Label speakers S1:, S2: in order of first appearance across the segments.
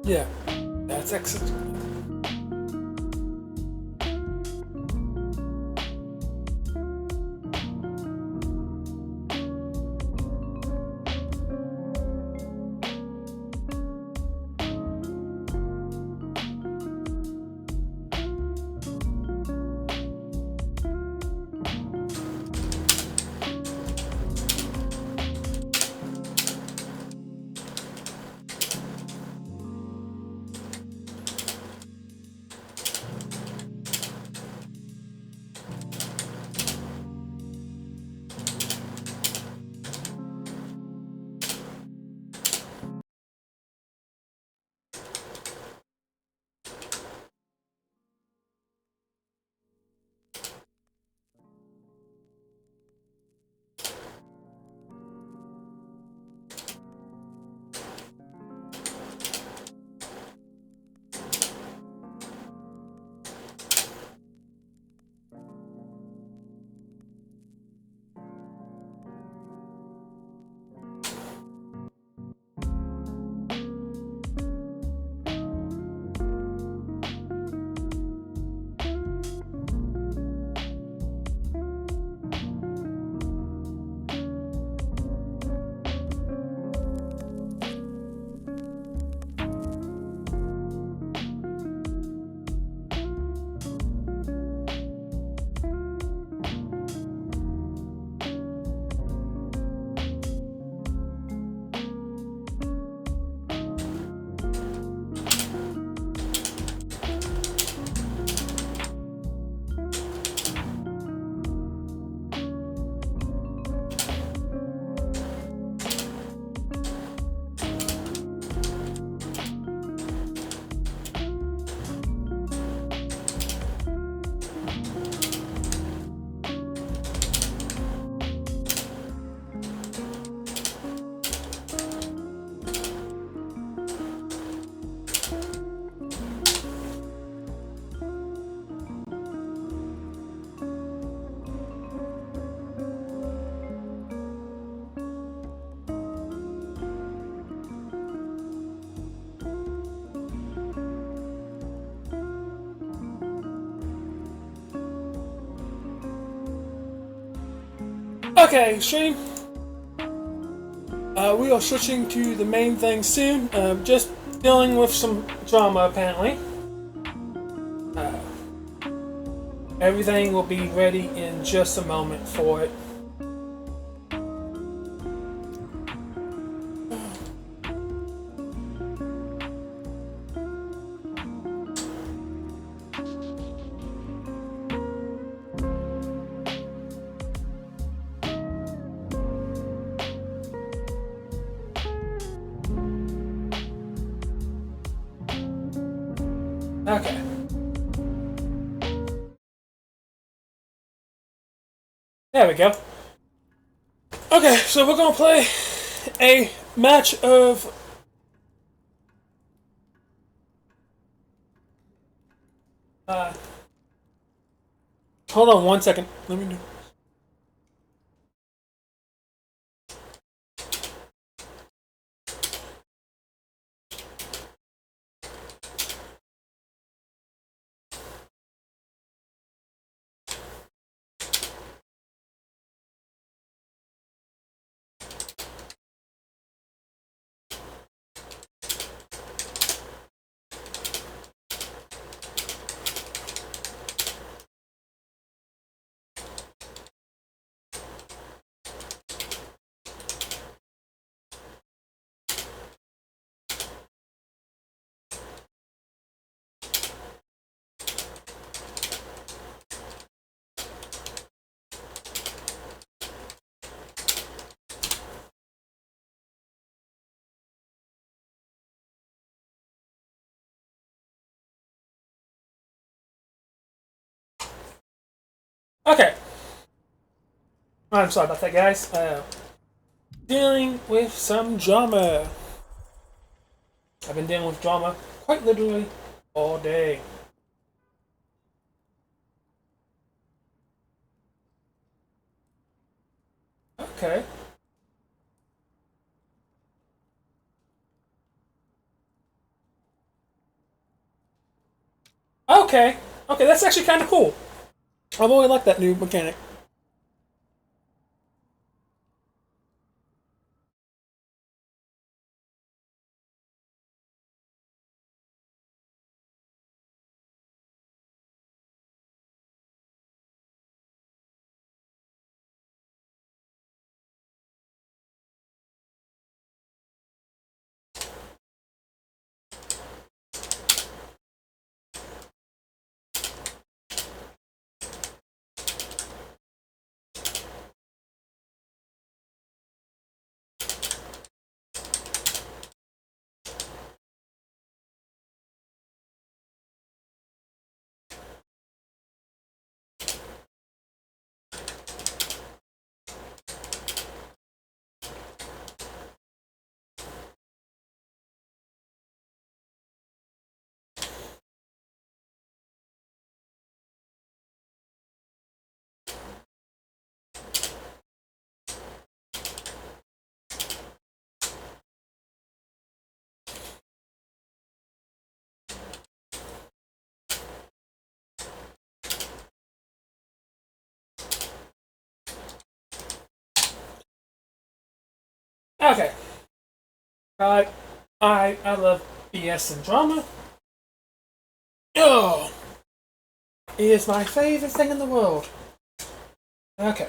S1: Yeah, that's excellent. Okay, stream. We are switching to the main thing soon. Just dealing with some drama, apparently. Uh, Everything will be ready in just a moment for it. Okay. There we go. Okay, so we're gonna play a match of. Uh, Hold on 1 second. Let me know. Okay. I'm sorry about that, guys. Dealing with some drama. I've been dealing with drama quite literally all day. Okay. Okay. Okay, that's actually kind of cool. I really like that new mechanic. Okay. I I love BS and drama. Oh, it is my favorite thing in the world. Okay.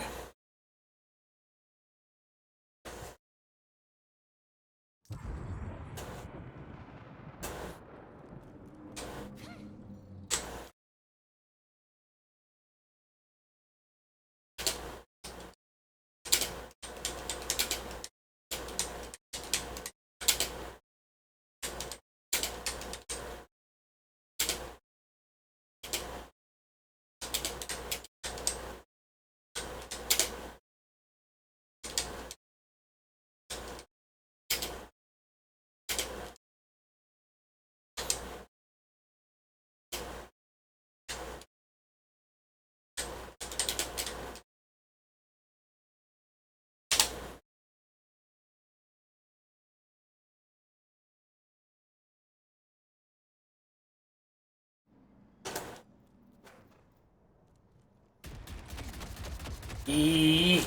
S1: E.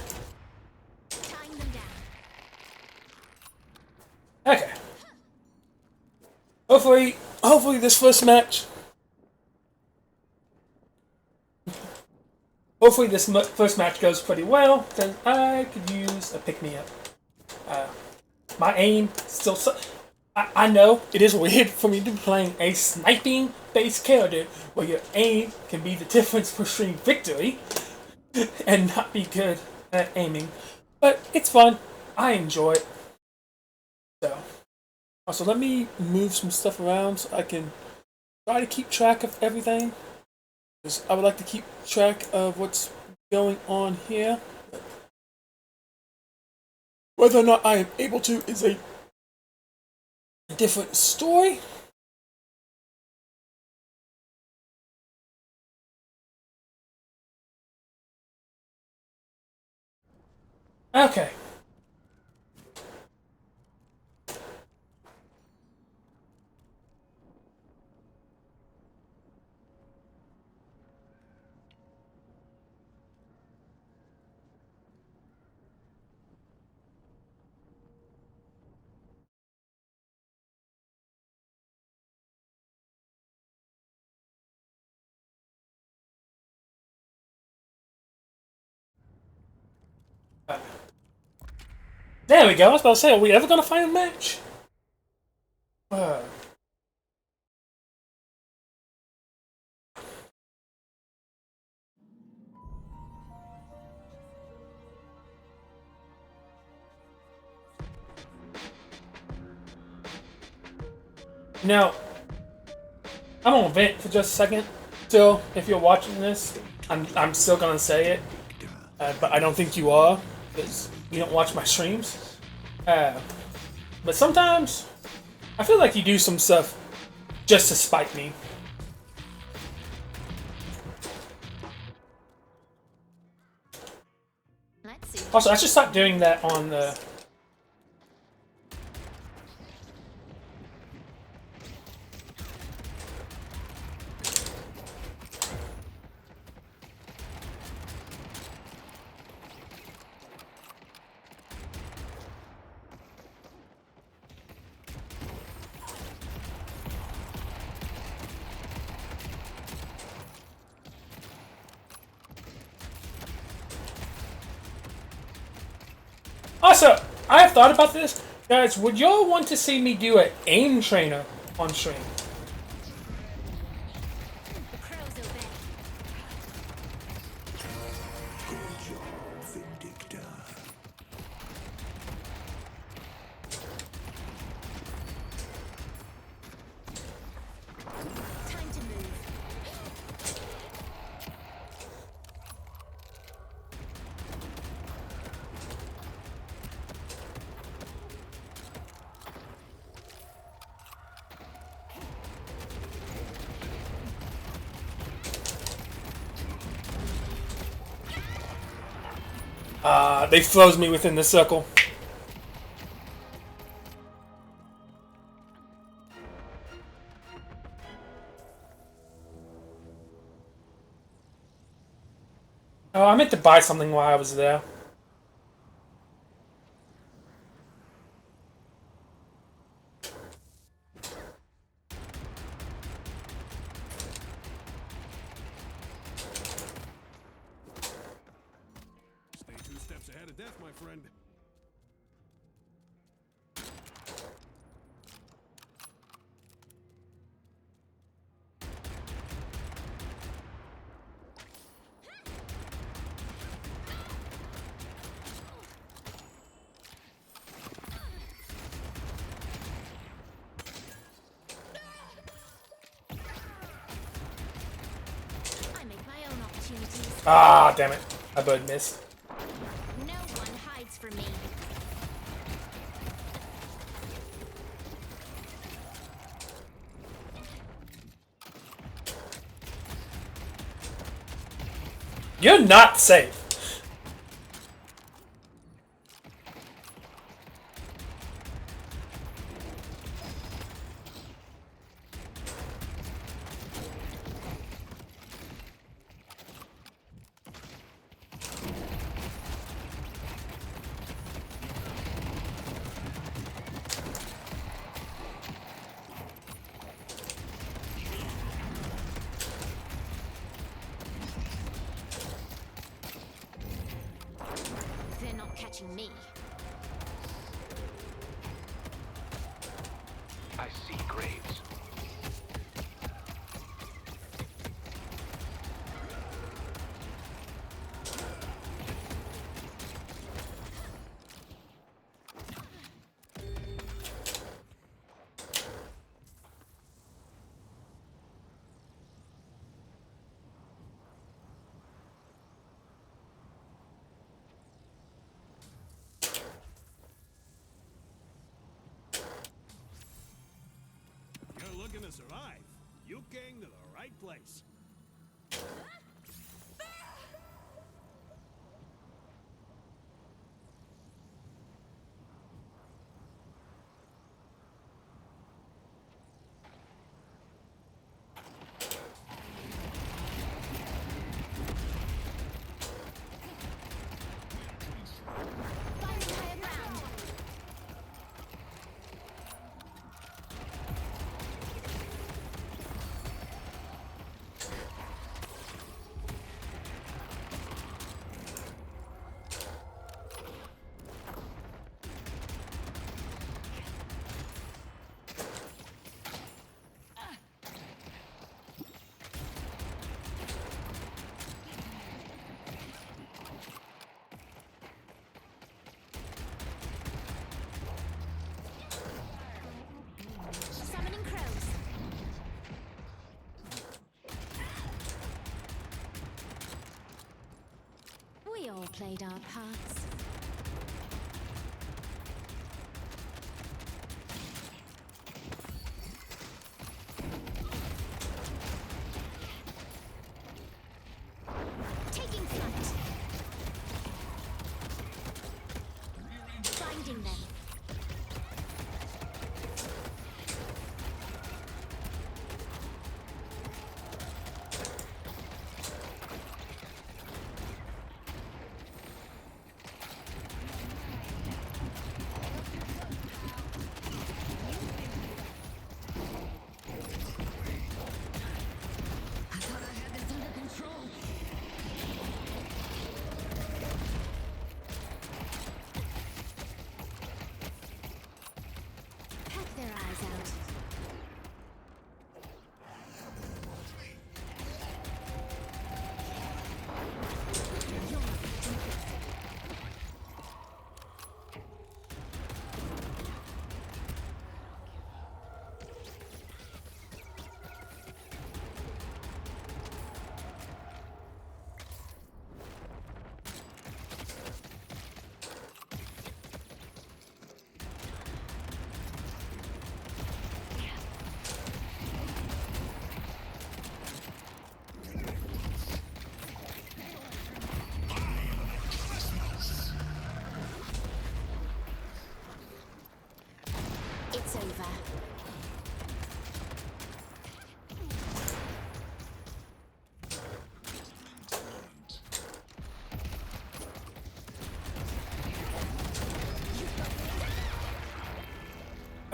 S1: Okay. Hopefully this first match. Hopefully this first match goes pretty well. Then I could use a pick me up. My aim still. I know it is weird for me to be playing a sniping based character where your aim can be the difference between victory and not be good at aiming, but it's fun. I enjoy it. So, also let me move some stuff around so I can try to keep track of everything. Because I would like to keep track of what's going on here. Whether or not I am able to is a different story. Okay. There we go. I was about to say, are we ever gonna find a match? Uh, now, I'm gonna vent for just a second. Still, if you're watching this, I'm still gonna say it, but I don't think you are because you don't watch my streams. Uh, but sometimes I feel like you do some stuff just to spite me. Also, I should stop doing that on the. Also, I have thought about this. Guys, would y'all want to see me do an aim trainer on stream? They froze me within the circle. Oh, I meant to buy something while I was there.
S2: Stay 2 steps ahead of death, my friend.
S1: Ah, damn it. I bird missed.
S3: No one hides from me.
S1: You're not safe.
S3: They're not catching me.
S4: I see graves.
S2: You're looking to survive. You came to the right place.
S3: Finding higher ground. Summoning crows. We all played our parts. Taking flight. Finding them.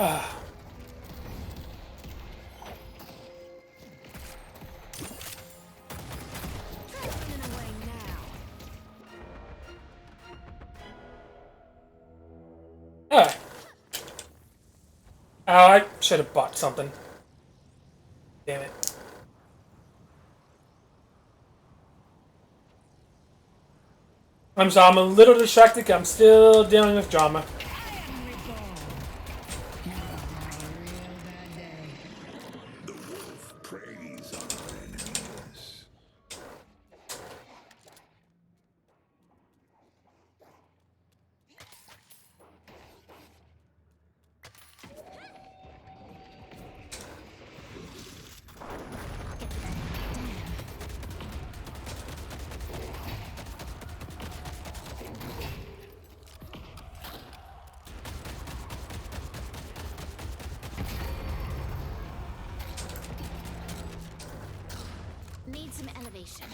S3: Running away now.
S1: Ah. Oh, I should have bought something. Damn it. I'm sorry, I'm a little distracted 'cause I'm still dealing with drama.
S2: The wolf preys on our enemies.
S3: Need some elevation.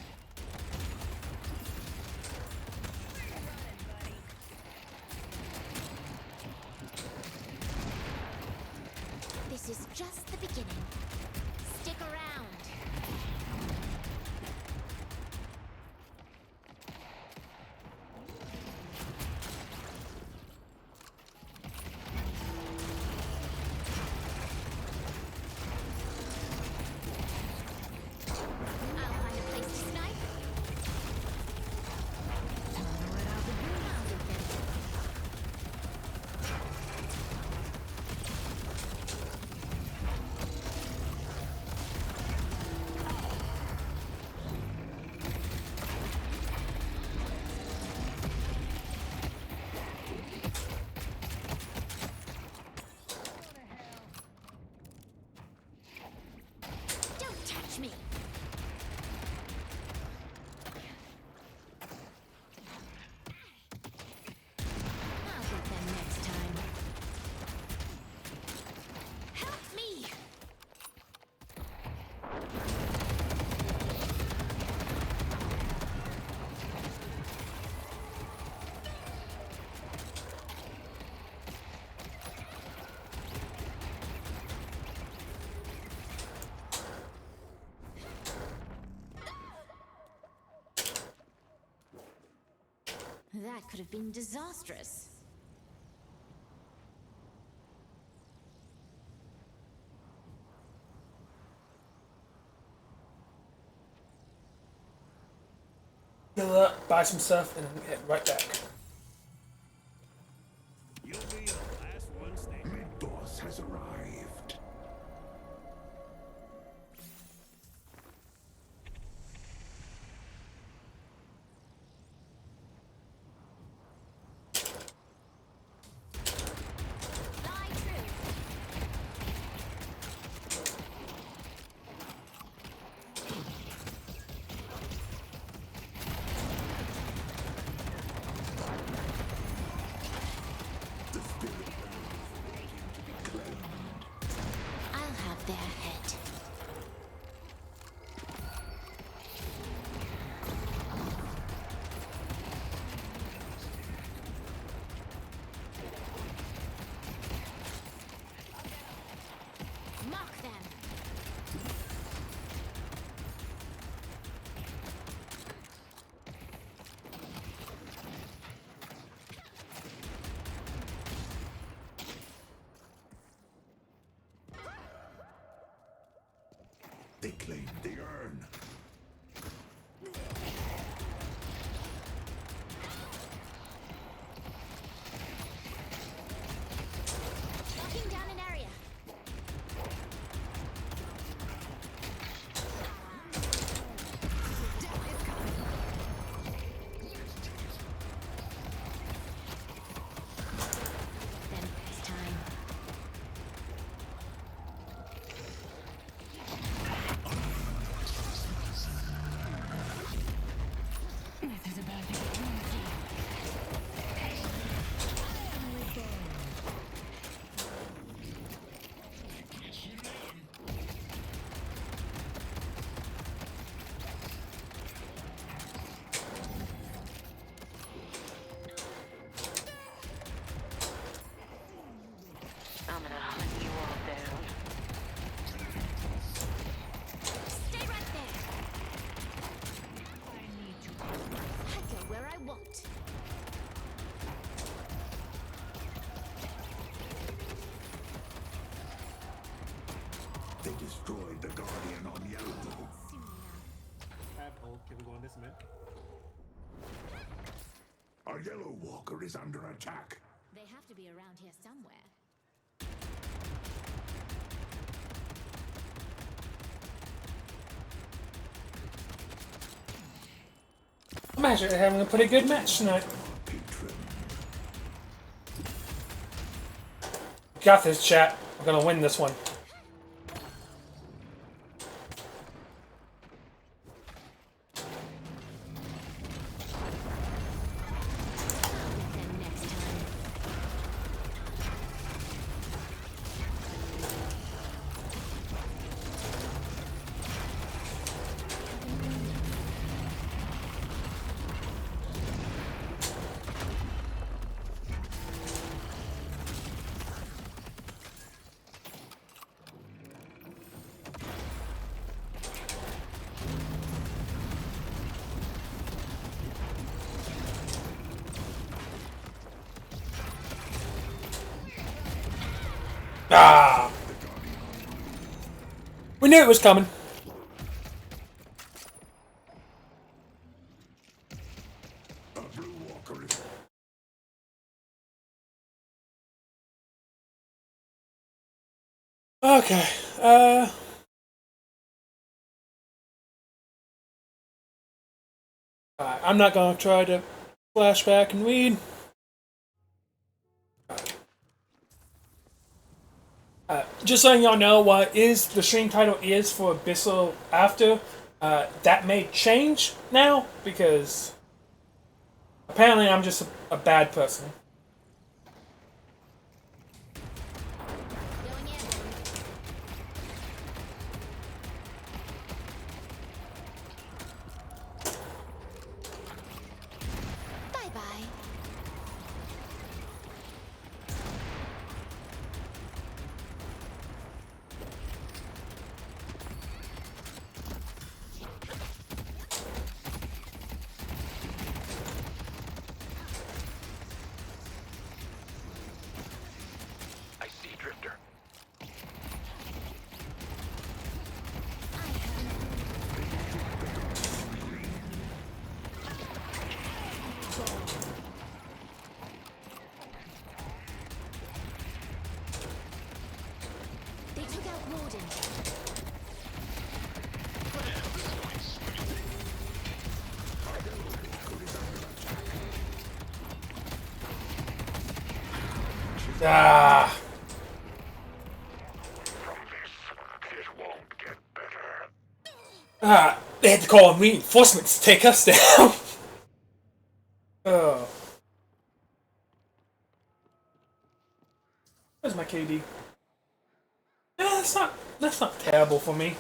S3: This is just the beginning. Stick around. I'll find a place to snipe. Don't touch me. I'll get them next time. Help me! That could have been disastrous.
S1: Heal up, buy some stuff, and then get right back.
S2: You'll be the last one standing.
S5: Boss has arrived.
S3: Lie true.
S5: The spirit waiting to be claimed.
S3: I'll have their head. Mock them.
S5: They claim the urn.
S3: Locking down an area. Then next time. I won't.
S5: They destroyed the Guardian on Yellow.
S3: Soon enough.
S6: Apple, can we go on this man?
S5: Our Yellow Walker is under attack.
S3: They have to be around here somewhere.
S1: I'm actually having a pretty good match tonight.
S5: Patron.
S1: Got this, chat. I'm gonna win this one.
S3: Then next time.
S1: Ah! We knew it was coming.
S5: A Blue Walker is...
S1: Okay. Alright, I'm not gonna try to flashback and read. Just letting y'all know what is the stream title is for Abyssal After. That may change now because apparently I'm just a bad person.
S3: Going in. Bye bye.
S4: I see Drifter.
S3: They took out Warden.
S1: Ah!
S4: It won't get better.
S1: Ah! They had to call in reinforcements to take us down. Oh. Where's my KD? Yeah, that's not terrible for me.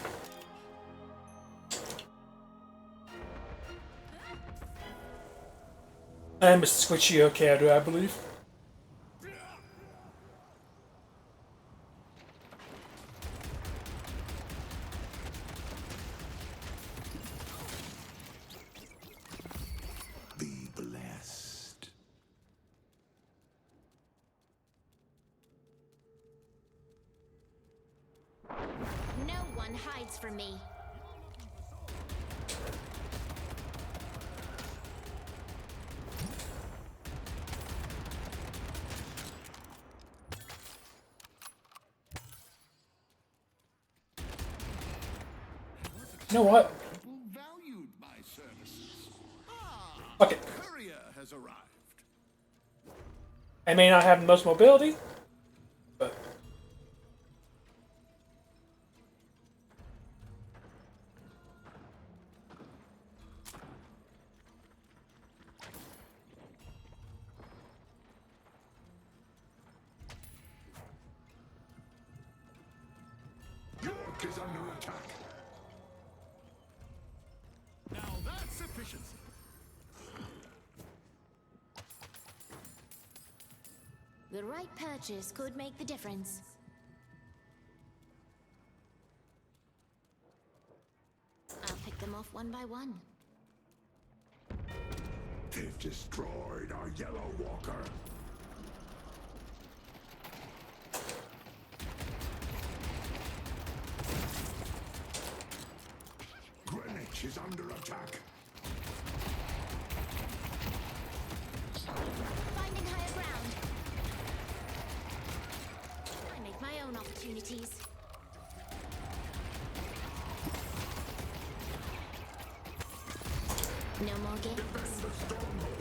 S1: I'm a squishy character, I believe.
S5: Be blessed.
S3: No one hides from me.
S1: You know what?
S2: People valued my services.
S1: Fuck it.
S2: Courier has arrived.
S1: I may not have the most mobility, but
S5: York is under attack.
S2: Now that's efficiency.
S3: The right purchase could make the difference. I'll pick them off one by one.
S5: They've destroyed our yellow walker. Greenwich is under attack.
S3: Finding higher ground. I make my own opportunities. No more games.
S5: Defend the stronghold.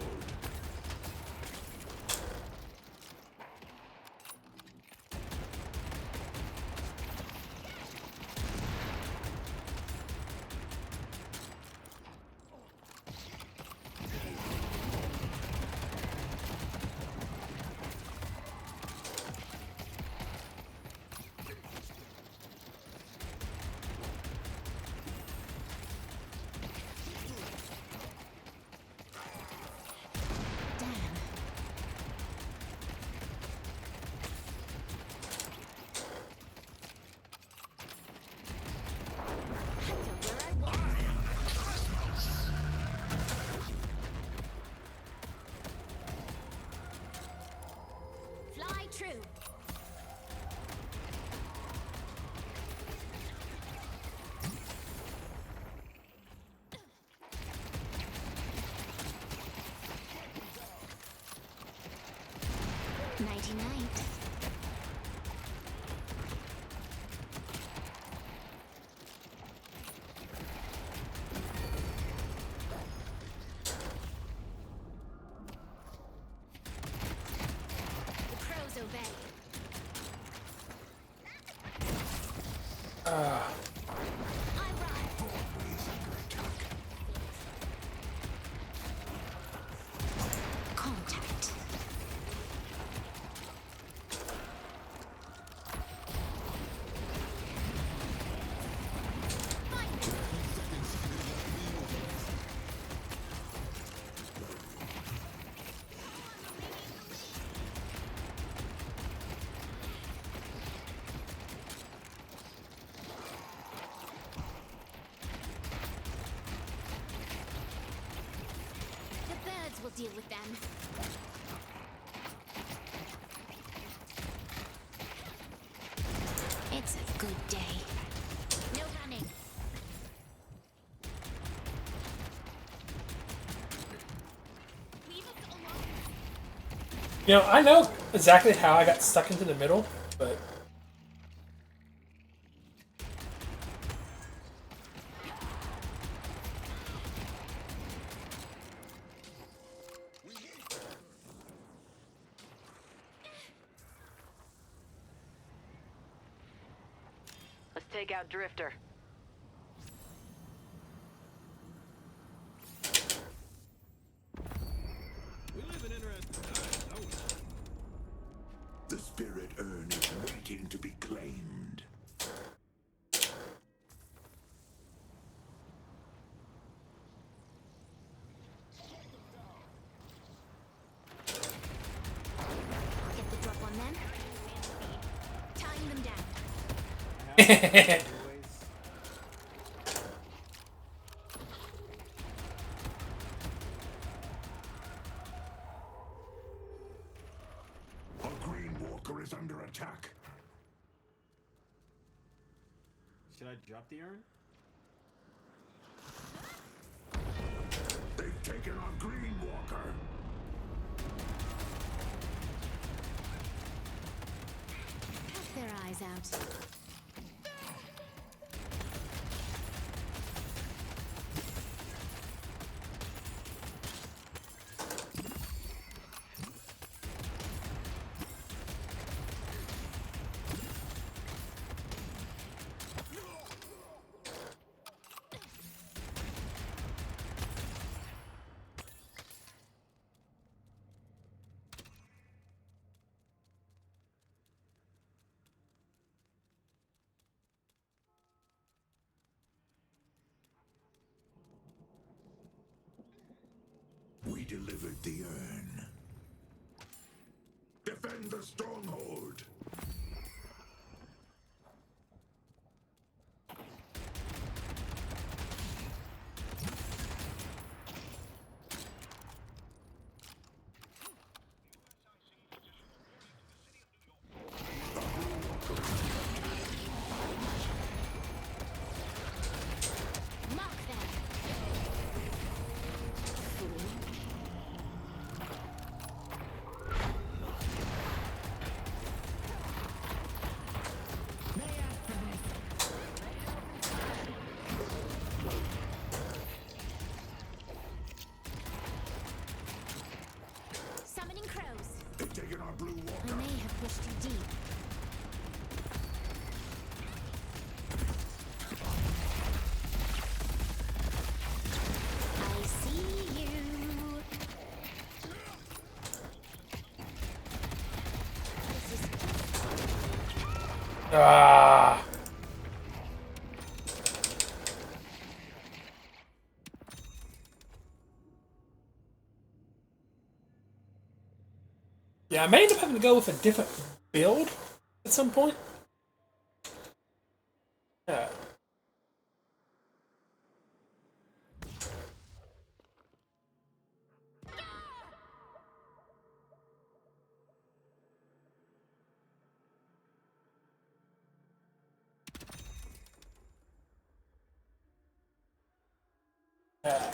S3: Damn. I go where I want. Fly true. Nighty night. The crows obey. I ride.
S5: Broadway's under attack.
S3: Contact. The birds will deal with them. It's a good day. No running. Leave us alone.
S1: You know, I know exactly how I got stuck into the middle, but
S6: Let's take out Drifter.
S2: We live in interesting times, don't we?
S5: The spirit urn is waiting to be claimed.
S3: Get the drop on them. Tying them down.
S5: A green walker is under attack.
S2: Should I drop the urn?
S5: They've taken our green walker.
S3: Poke their eyes out.
S5: We delivered the urn. Defend the stronghold. taking our blue
S3: I
S5: walker.
S3: may have pushed you deep. I see you. This is
S1: Ah. Yeah, I may end up having to go with a different build at some point. Yeah. Yeah.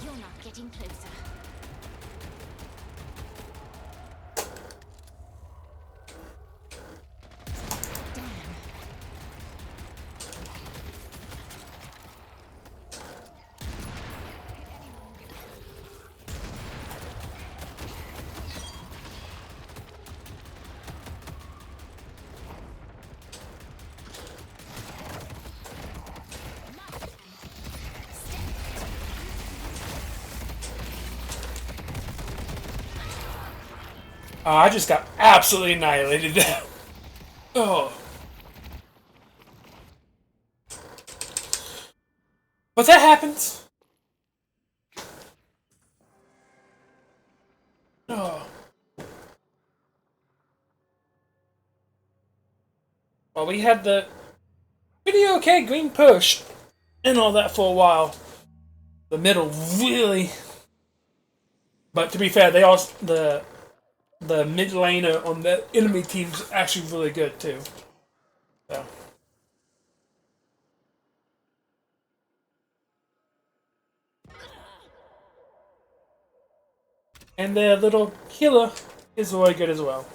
S3: You're not getting closer. Damn.
S1: Oh, I just got absolutely annihilated there. Oh. But that happens. Oh. Well, we had the pretty okay green push and all that for a while. The middle really. But to be fair, they also the mid laner on the enemy team's actually really good too. So. And their little healer is really good as well.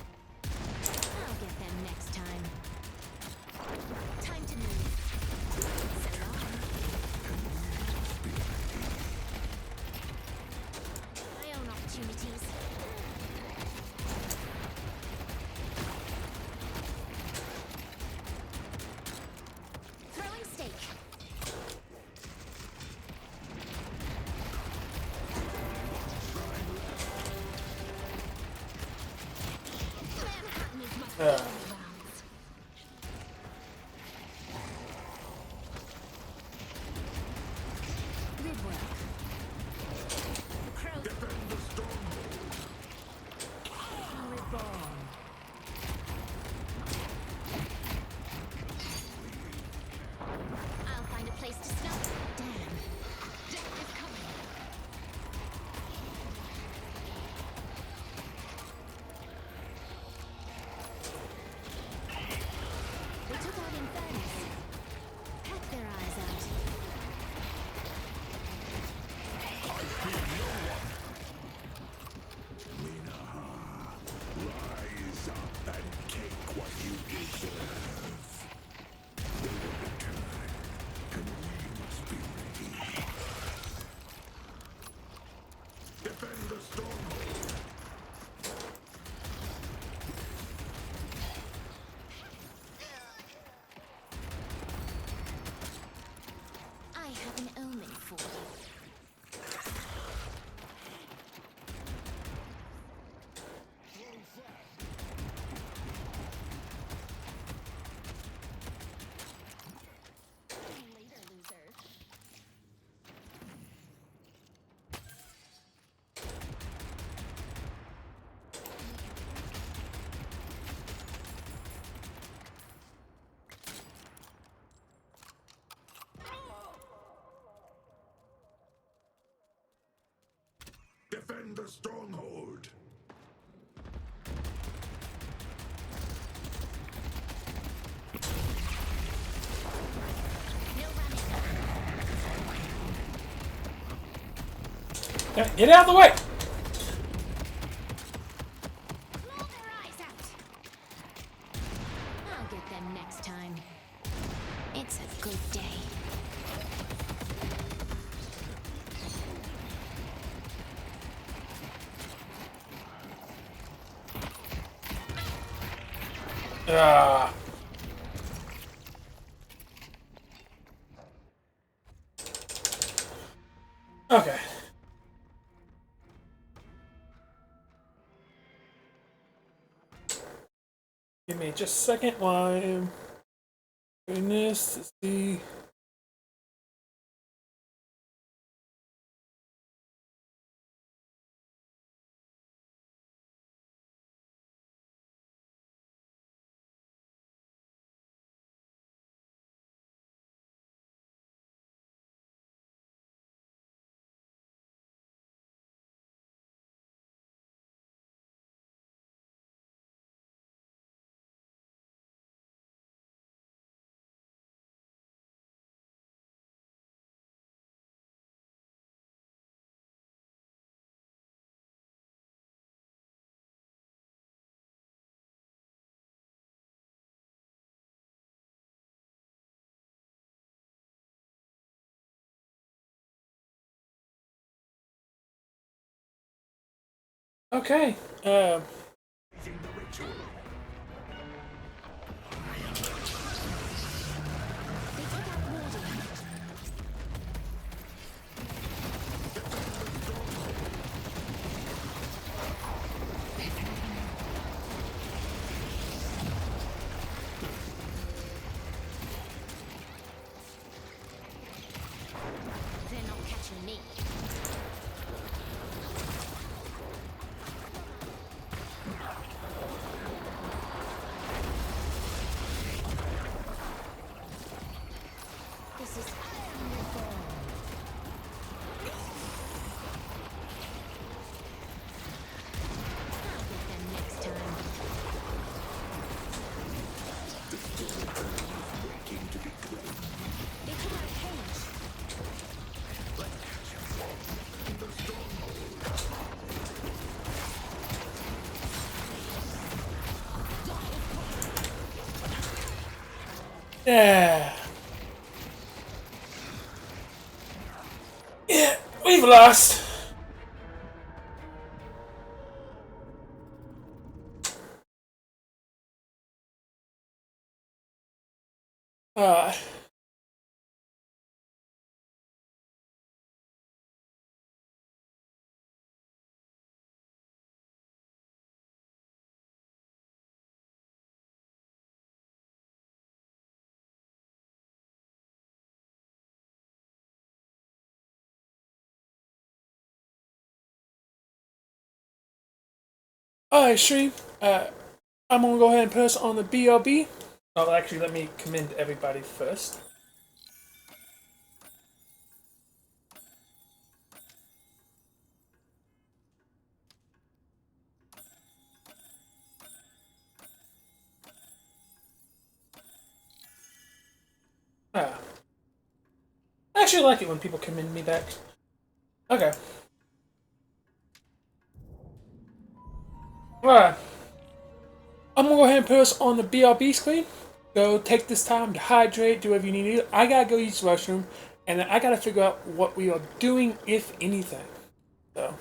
S3: I'll get them next time. Time to move. So long. I own opportunities. Throwing stake. Manhattan is my
S1: Yeah.
S3: rounds. Good work. Crows. Reborn. I'll find a place to stop. Damn. Death is coming.
S5: Defend the stronghold.
S1: Yeah, get out of the way!
S3: Claw their eyes out. I'll get them next time. It's a good day.
S1: Ah. Okay. Give me just a second while I'm doing this to see. Okay.
S5: Using the ritual.
S3: They took out Warden. They're not catching me. This is Iron Reborn. I'll get them next time.
S5: Waiting to be claimed.
S3: They took out Cage.
S1: Yeah. Yeah, we've lost. Uh, Alright, stream. I'm gonna go ahead and post on the BRB. Oh, actually, let me commend everybody first. Ah. I actually like it when people commend me back. Okay. Alright. I'm gonna go ahead and post on the BRB screen. Go take this time to hydrate, do whatever you need to do. I gotta go use the restroom, and then I gotta figure out what we are doing, if anything. So.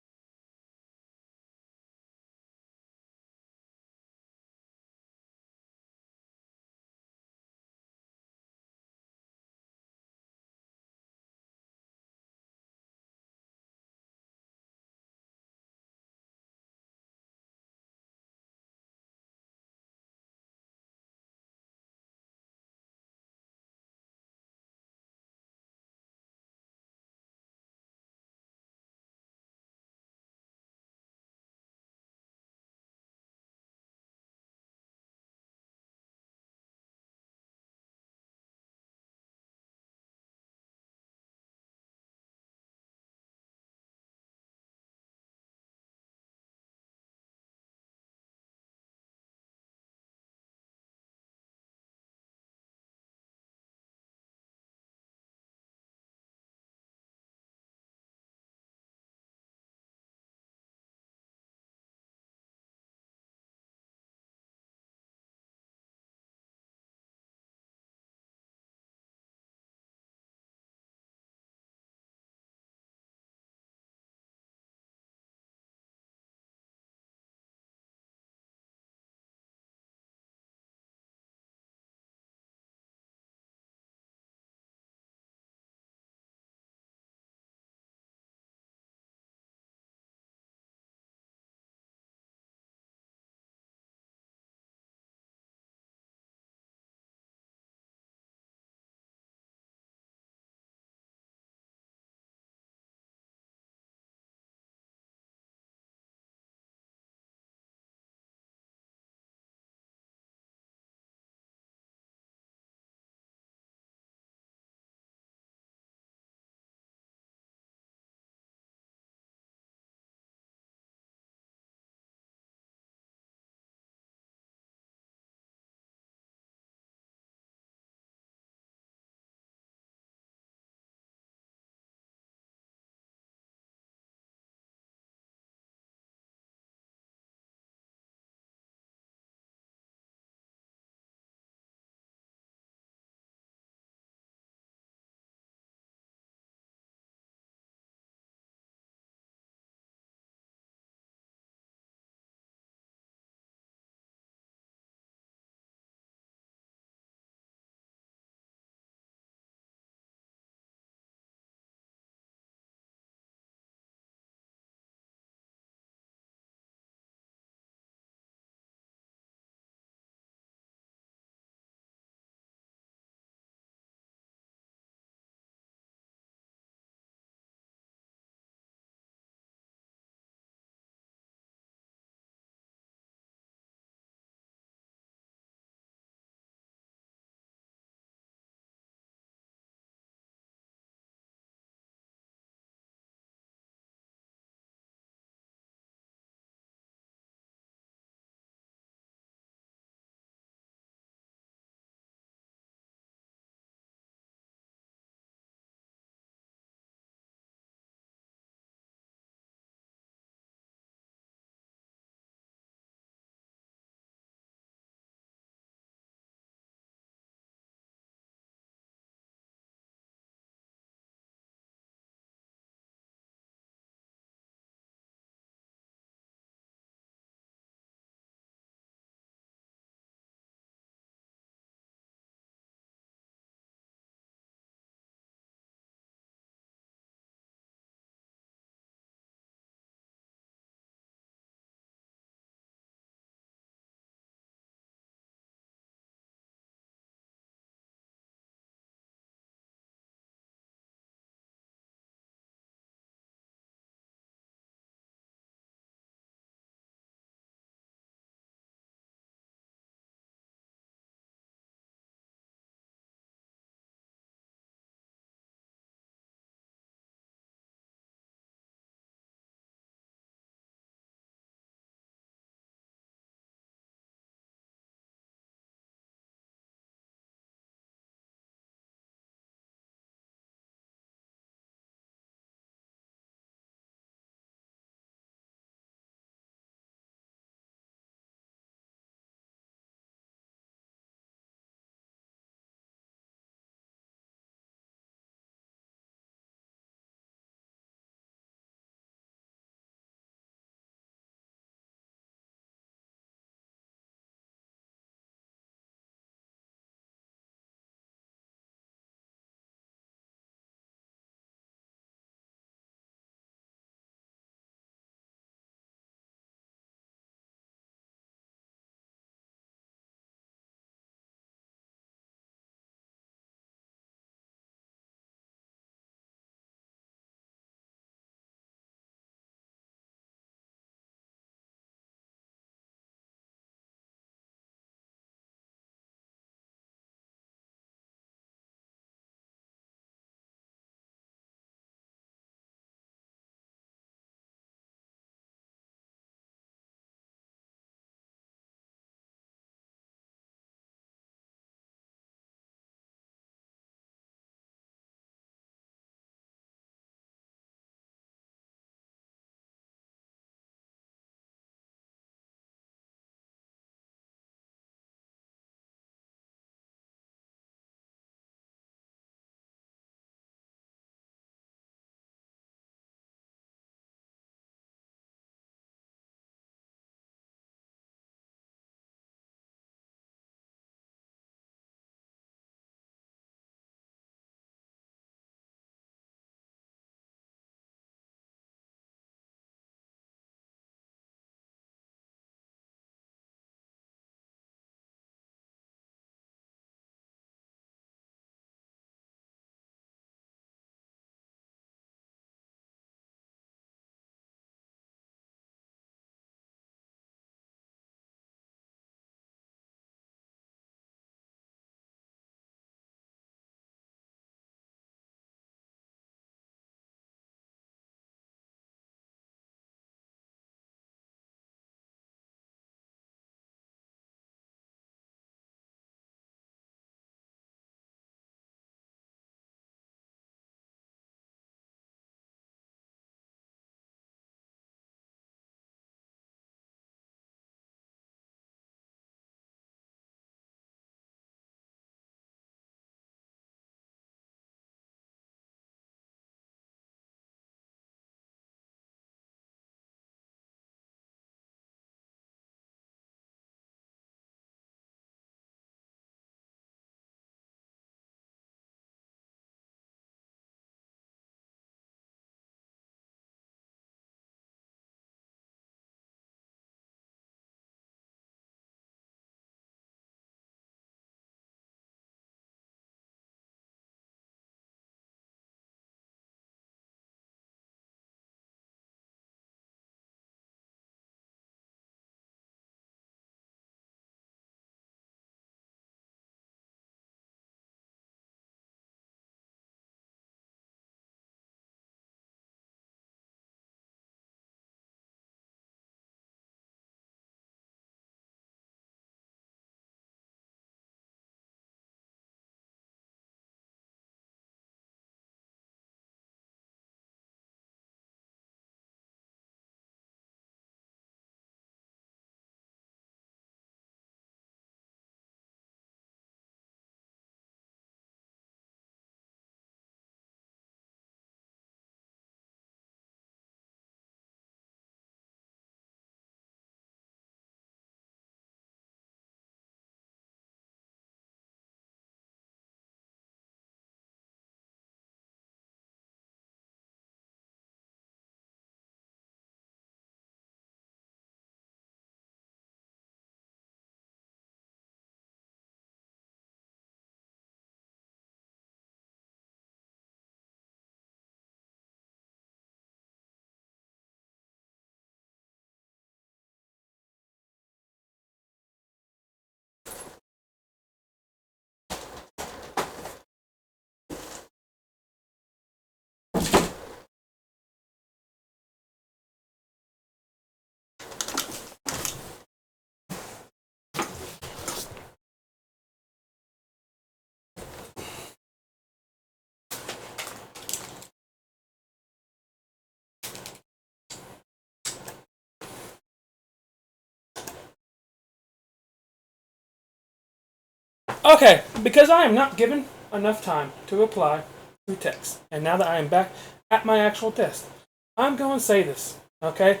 S1: Okay, because I am not given enough time to reply through text, and now that I am back at my actual desk, I'm going to say this. Okay,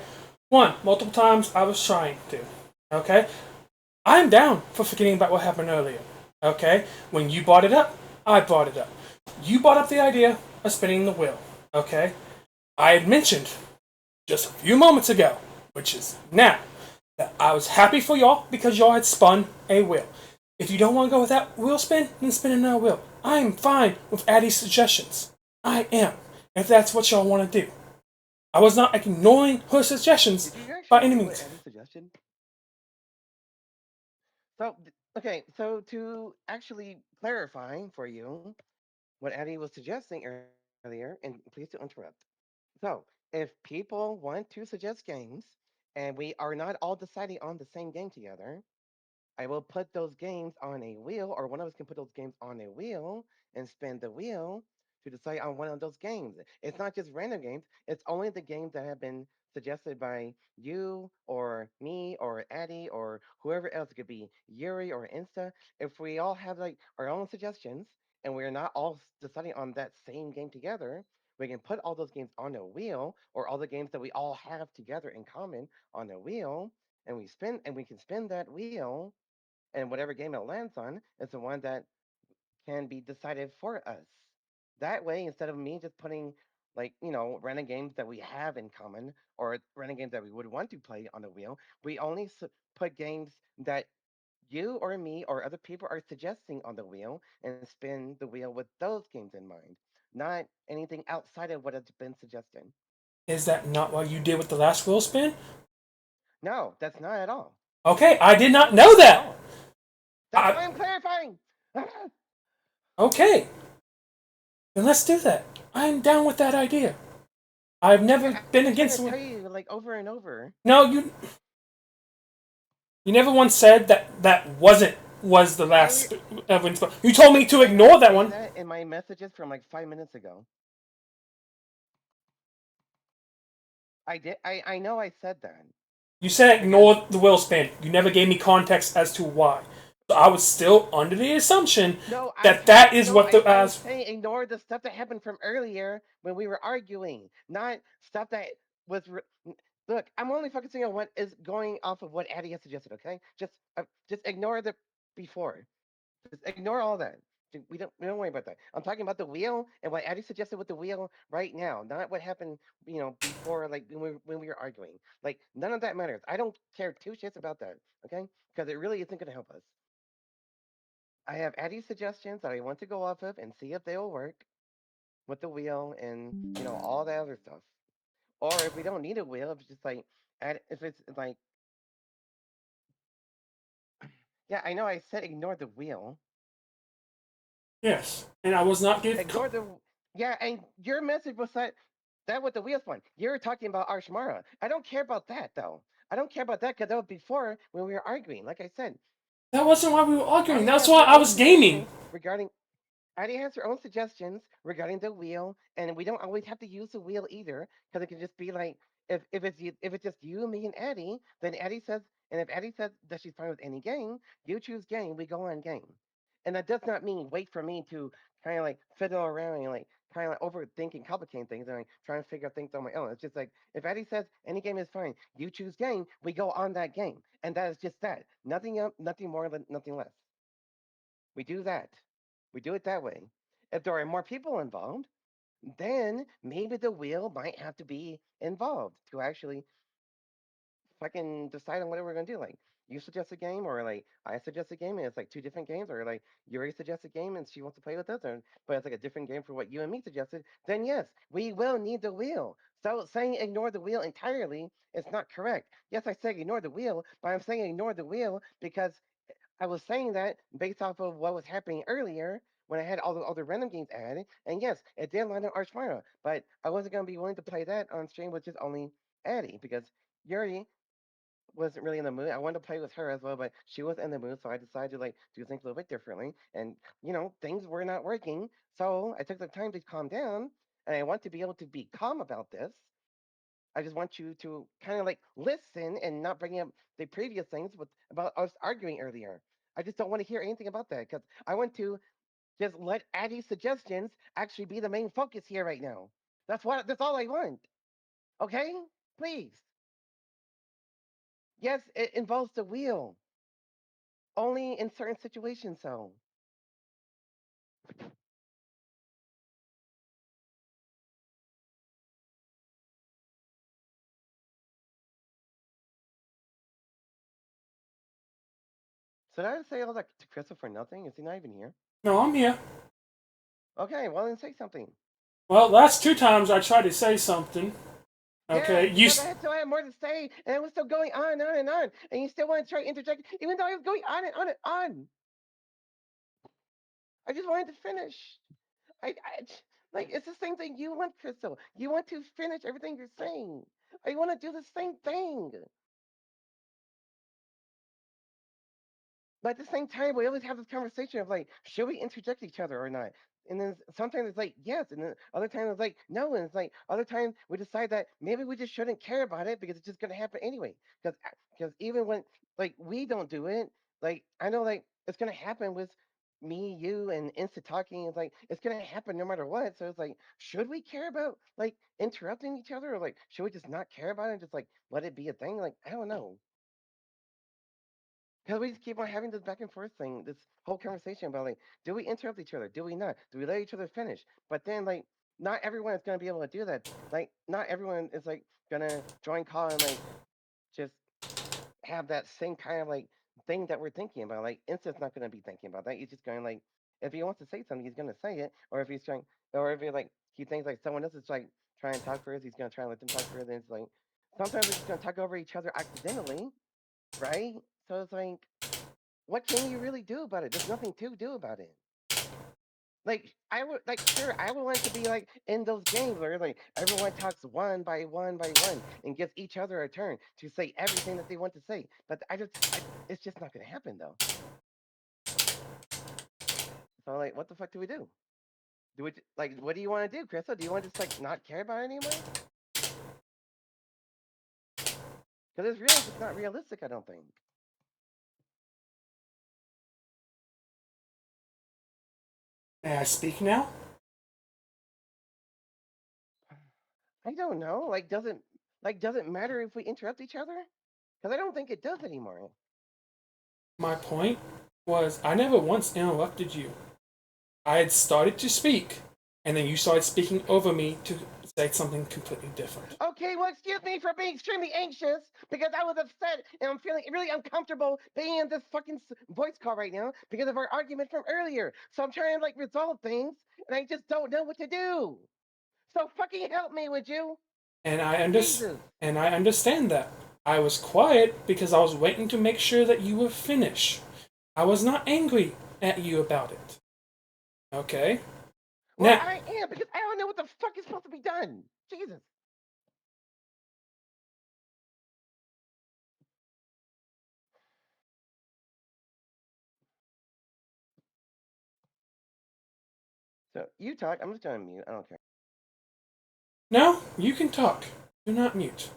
S1: one, multiple times I was trying to. Okay, I'm down for forgetting about what happened earlier. Okay, when you brought it up, I brought it up. You brought up the idea of spinning the wheel. Okay, I had mentioned just a few moments ago, which is now, that I was happy for y'all because y'all had spun a wheel. If you don't want to go with that wheel spin, then spin another wheel. I am fine with Addie's suggestions. I am, if that's what y'all want to do. I was not ignoring her suggestions
S7: Did you actually
S1: by any
S7: see what
S1: means.
S7: Eddie suggested? So, okay, so to actually clarify for you what Eddie was suggesting earlier, and please don't interrupt. So, if people want to suggest games and we are not all deciding on the same game together, I will put those games on a wheel, or one of us can put those games on a wheel and spin the wheel to decide on one of those games. It's not just random games, it's only the games that have been suggested by you or me or Addie or whoever else. It could be Yuri or Insta. If we all have like our own suggestions and we're not all deciding on that same game together, we can put all those games on a wheel or all the games that we all have together in common on a wheel and we can spin that wheel and whatever game it lands on is the one that can be decided for us. That way, instead of me just putting like random games that we have in common or random games that we would want to play on the wheel, we only put games that you or me or other people are suggesting on the wheel and spin the wheel with those games in mind, not anything outside of what has been suggested.
S1: Is that not what you did with the last wheel spin?
S7: No, that's not at all.
S1: Okay, I did not
S7: No,
S1: know
S7: not at
S1: that.
S7: all. That's
S1: I,
S7: why I'm clarifying.
S1: okay, then let's do that. I'm down with that idea. I've never
S7: Yeah, I've
S1: been
S7: been trying to
S1: against
S7: tell
S1: it.
S7: you like over and over.
S1: No, you never once said that that was the
S7: I
S1: last Evelyn spell. You told me to
S7: did I not
S1: ignore that
S7: say
S1: one.
S7: that in my messages from like 5 minutes ago? I did. I know I said that
S1: You said
S7: because
S1: ignore the will spin. You never gave me context as to why. So I was still under the assumption
S7: no,
S1: that that is
S7: no,
S1: what the
S7: I'm
S1: as.
S7: saying ignore the stuff that happened from earlier when we were arguing, not stuff that was. Look, I'm only focusing on what is going off of what Addie has suggested. Okay, just ignore the before. Just ignore all that. We don't worry about that. I'm talking about the wheel and what Addie suggested with the wheel right now, not what happened, before, like when we were arguing. Like none of that matters. I don't care two shits about that. Okay, because it really isn't going to help us. I have Addie's suggestions that I want to go off of and see if they will work with the wheel and all that other stuff. Or if we don't need a wheel, if it's just like if it's like yeah, I know I said ignore the wheel.
S1: Yes, and I was not give.
S7: Ignore the yeah, and your message was that with the wheels one. You're talking about Arshmara. I don't care about that though. I don't care about that because that was before when we were arguing. Like I said,
S1: That wasn't why we were arguing.
S7: Addie
S1: That's
S7: has
S1: why
S7: her
S1: I
S7: own
S1: was gaming.
S7: suggestions regarding Addie has her own suggestions regarding the wheel, and we don't always have to use the wheel either, because it can just be like if it's just you, me, and Addie, then Addie says, and if Addie says that she's fine with any game, you choose game, we go on game, and that does not mean wait for me to kind of like fiddle around and like kind of like overthinking, complicating things, and like trying to figure out things on my own. It's just like if Addie says any game is fine, you choose game, we go on that game, and that is just that. Nothing else, nothing more, nothing less. We do that. We do it that way. If there are more people involved, then maybe the wheel might have to be involved to actually fucking decide on what we're gonna do. Like you suggest a game, or like I suggest a game, and it's like two different games, or like Yuri suggests a game and she wants to play with us, but it's like a different game for what you and me suggested. Then yes, we will need the wheel. So saying ignore the wheel entirely is not correct. Yes, I say ignore the wheel, but I'm saying ignore the wheel because I was saying that based off of what was happening earlier when I had all the other random games added. And yes, it did land on Arch Mara, but I wasn't going to be willing to play that on stream with just only Addie because Yuri wasn't really in the mood. I wanted to play with her as well, but she was in the mood, so I decided to like do things a little bit differently. And things were not working, so I took the time to calm down, and I want to be able to be calm about this. I just want you to kind of like listen and not bring up the previous things with about us arguing earlier. I just don't want to hear anything about that because I want to just let Addie's suggestions actually be the main focus here right now. That's all I want. Okay? Please. Yes, it involves the wheel. Only in certain situations, so. So did I say all that to Crystal for nothing? Is he not even here?
S1: No, I'm here.
S7: Okay, well then say something.
S1: Well, last two times I tried to say something.
S7: Yes,
S1: Okay,
S7: because I had more to say, and it was still going on and on, and you still want to try to interject, even though I was going on and on and on. I just wanted to finish. I like it's the same thing you want, Crystal. You want to finish everything you're saying. I want to do the same thing. But at the same time, we always have this conversation of like, should we interject each other or not? And then sometimes it's like yes, and then other times it's like no, and it's like other times we decide that maybe we just shouldn't care about it because it's just gonna happen anyway. Because even when like we don't do it, like I know like it's gonna happen with me, you, and Insta talking. It's like it's gonna happen no matter what. So it's like, should we care about like interrupting each other, or like should we just not care about it and just like let it be a thing? Like I don't know. Because we just keep on having this back and forth thing, this whole conversation about like, do we interrupt each other? Do we not? Do we let each other finish? But then like, not everyone is gonna be able to do that. Like, not everyone is like gonna join call and like just have that same kind of like thing that we're thinking about. Like, Insta's not gonna be thinking about that. He's just going like, if he wants to say something, he's gonna say it. Or if he's trying, or if he like he thinks like someone else is like trying to talk first, he's gonna try and let them talk first. And it's like sometimes we're just gonna talk over each other accidentally, right? So it's like what can you really do about it? There's nothing to do about it. Like I would like sure I would want to be like in those games where like everyone talks one by one and gives each other a turn to say everything that they want to say. But it's just not gonna happen though. So like what the fuck do we do? Do we like what do you want to do, Crystal? Do you want to just like not care about it anymore? Because it's really just not realistic, I don't think.
S1: may I speak now?
S7: I don't know. Like doesn't matter if we interrupt each other? Because I don't think it does anymore.
S1: My point was I never once interrupted you. I had started to speak, and then you started speaking over me to say something completely different.
S7: Okay, well, excuse me for being extremely anxious because I was upset and I'm feeling really uncomfortable being in this fucking voice call right now because of our argument from earlier. So I'm trying to like resolve things and I just don't know what to do. So fucking help me, would you?
S1: And
S7: Jesus.
S1: and I understand that. I was quiet because I was waiting to make sure that you were finished. I was not angry at you about it. Okay?
S7: Well,
S1: Now,
S7: I am because I don't know what the fuck is supposed to be done. Jesus. So you talk. I'm just going to mute. I don't care.
S1: now you can talk. Do not mute.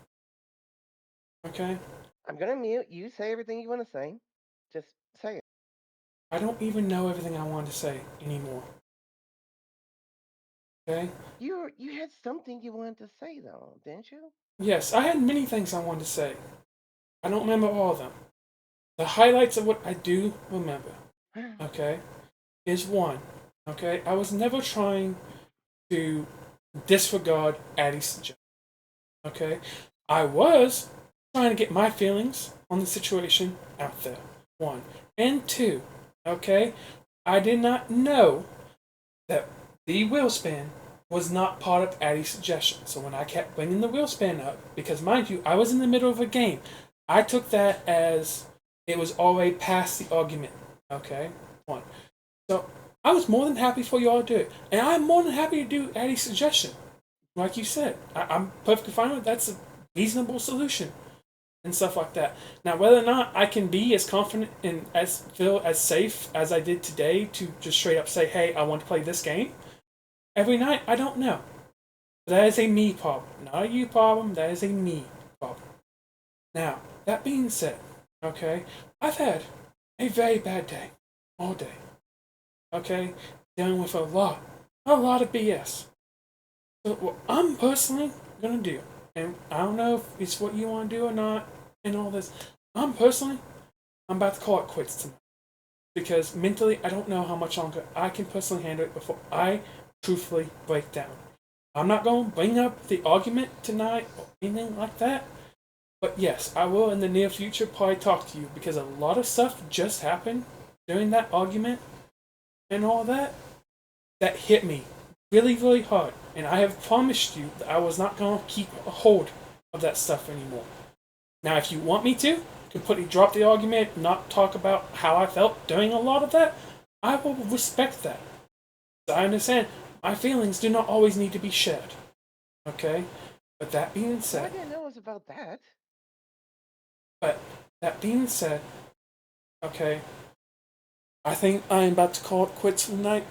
S1: Okay?
S7: I'm going to mute. You say everything you want to say. Just say it.
S1: I don't even know everything I want to say anymore. Okay?
S7: You had something you wanted to say though, didn't you?
S1: Yes, I had many things I wanted to say. I don't remember all of them. The highlights of what I do remember, okay, is one, okay, I was never trying to disregard Addie's suggestion, okay? I was trying to get my feelings on the situation out there, one. And two, okay, I did not know that the wheel span was not part of Addie's suggestion. So when I kept bringing the wheel span up, because mind you, I was in the middle of a game, I took that as it was already past the argument. Okay, one. So I was more than happy for y'all to do it, and I'm more than happy to do Addie's suggestion. Like you said, I'm perfectly fine with that's a reasonable solution and stuff like that. Now, whether or not I can be as confident and as feel as safe as I did today to just straight up say, "Hey, I want to play this game," every night, I don't know. That is a me problem, not a you problem. That is a me problem. Now, that being said, okay, I've had a very bad day. All day. Okay? Dealing with a lot of BS. So what I'm personally gonna do, and I don't know if it's what you want to do or not, and all this. I'm about to call it quits tonight. Because mentally, I don't know how much longer I can personally handle it before I truthfully break down. I'm not going to bring up the argument tonight or anything like that. But yes, I will in the near future probably talk to you because a lot of stuff just happened during that argument and all that hit me really, really hard. And I have promised you that I was not going to keep a hold of that stuff anymore. Now, if you want me to completely drop the argument, not talk about how I felt during a lot of that, I will respect that. I understand my feelings do not always need to be shared. Okay? But that being
S7: I
S1: said,
S7: didn't know it was about that.
S1: but that being said, okay, I think I'm about to call it quits for the night.